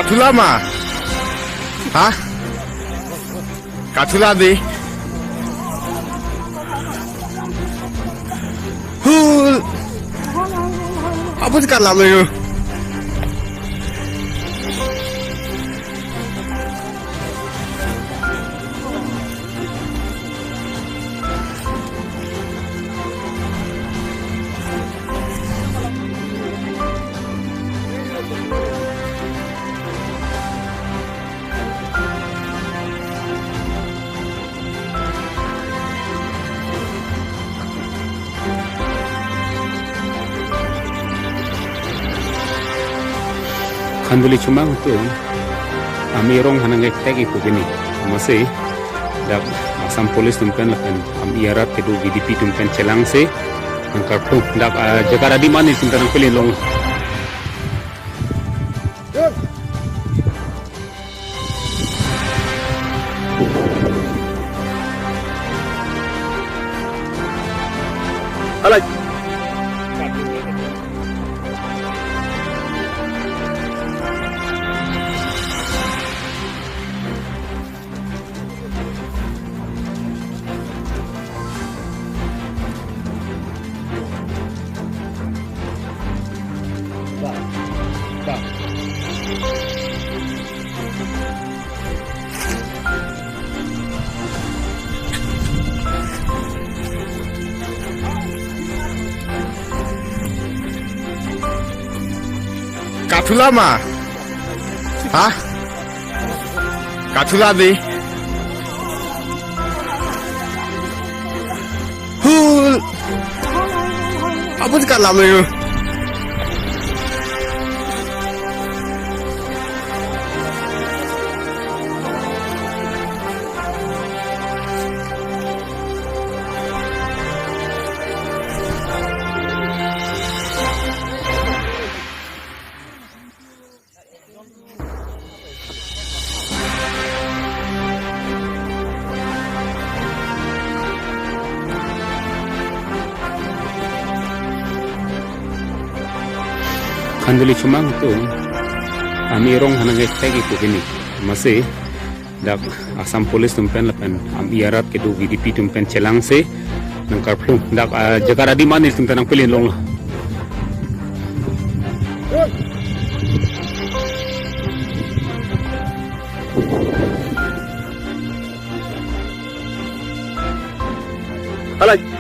Katula mah? Hah? Katula di? Apa sih kan lalu? Kanduli cuma itu, amirong hanangai tegi pugini, masih, dak asam polis tumpen lakan, iarat kedu GDP tumpen celang se, angkar tu, dak jaga di mana tumpen ang pilih long. Alay. Katula mah? Hah? Katula di? Apa sih kan lalu? Kanduli cuma itu, amirong hanangai tegi pugini, masih, dak asam polis tumpen lakan, iarat kedu GDP tumpen celang se, angkar tu, dak jaga di mana tumpen ang pilih long. Alay.